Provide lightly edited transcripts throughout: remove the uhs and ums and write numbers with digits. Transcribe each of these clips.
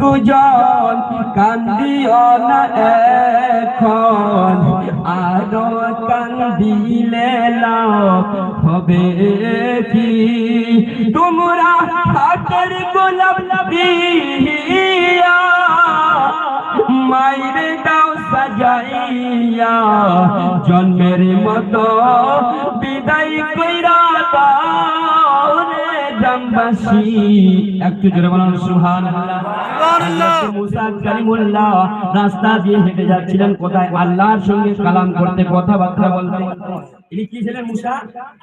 দুজন কান্দিও না এখন, আরো কান্দিলে লাভ হবে কি? তোমরা হাতের গোলাপ দিয়া মাইরে দাও সাজাইয়া, জন্মের মতো বিদায় কইরা দাও রে জামবাসী। একটু জোরে বলুন সুবহানাল্লাহ। মুসা কালিমুল্লাহ রাস্তা দিয়ে হেঁটে যাচ্ছিলেন, কোথায় আল্লাহর সঙ্গে কালাম করতে, কথাবার্তা বলতে। ইনি কি ছিলেন? মুসা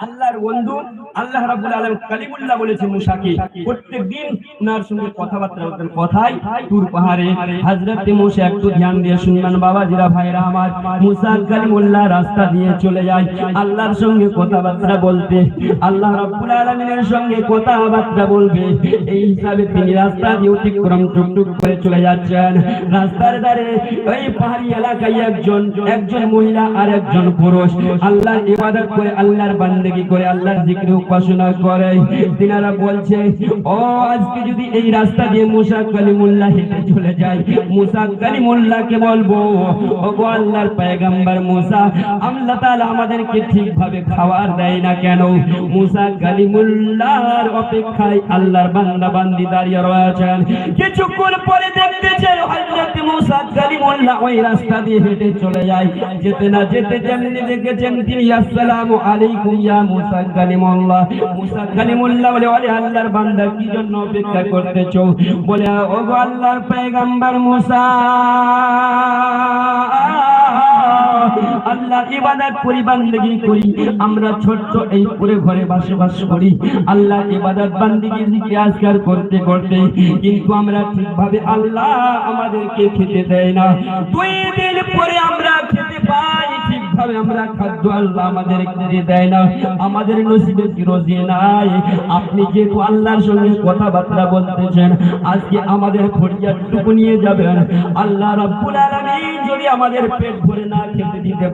আল্লাহর বন্ধু। আল্লাহ রাব্বুল আলামিন কালিমুল্লাহ বলেছে মুসাকে প্রত্যেকদিন ওনার সঙ্গে কথাবার্তা বলতেন। কোথায়? তুর পাহাড়ে। হযরত মুসা একটু ধ্যান দিয়ে শুনবেন বাবাজিরা, ভাইরা আমার। মুসা কালিমুল্লাহ রাস্তা দিয়ে চলে যায় আল্লাহর সঙ্গে কথাবার্তা বলতে, আল্লাহ রাব্বুল আলামিনের সঙ্গে কথাবার্তা বলবে। এই হিসাবে তিনি রাস্তা দিয়ে অতিক্রম টুকটুক করে চলে যাচ্ছেন। রাস্তার ধারে ওই পাহাড়ি এলাকায় একজন মহিলা আর একজন পুরুষ আল্লাহর ইবাদত করে, আল্লাহর বান্দেগি করে, আল্লাহর জিকির উপাসনা করে। তিনারা বলছে, ও আজকে যদি এই রাস্তা দিয়ে মুসা কালিমুল্লাহ হেঁটে চলে যায়, মুসা কালিমুল্লাহকে বলবো, ও গো আল্লাহর পয়গম্বর মুসা, আল্লাহ তাআলা আমাদেরকে ঠিকভাবে খাবার দেয় না কেন? মুসা কালিমুল্লাহর অপেক্ষায় আল্লাহর বান্দা বান্দি দাঁড়িয়ে রয়েছেন। কিছুক্ষণ পরে দেখতেছেন হযরত মুসা কালিমুল্লাহ ওই রাস্তা দিয়ে হেঁটে চলে যায়। যেতে না যেতে যেমনি দেখেছেন তিনি, আসসালামু আলাইকুম ইয়া মুসা কালিমুল্লাহ। মুসা কালিমুল্লাহ বলে, ওরে আল্লাহর বান্দা, কি জন্য অপেক্ষা করতেছো? বলে, ও গো আল্লাহর পয়গম্বর মুসা, আল্লাহর ইবাদত করি, বান্দেগি করি, আমরা ছোট্ট এই পুরে ঘরে বসবাস করি, আল্লাহর ইবাদত বান্দেগি জিকির আজকার করতে করতে, কিন্তু আমরা ঠিকভাবে আল্লাহ আমাদেরকে খেতে দেয় না। 2 দিন পরে আমরা খেতে পাই, ঠিকভাবে আমরা খাদ্য আল্লাহ আমাদেরকে দেয় না, আমাদের নসিবে কি রোজি নাই। আপনি যেহেতু আল্লাহর সঙ্গে কথাবার্তা বলতেছেন, আজকে আমাদের ফরিয়াদটুকু নিয়ে যাবেন। আল্লাহ রাব্বুল আলামিন যদি আমাদের পেট ভরে না খেতে দিতে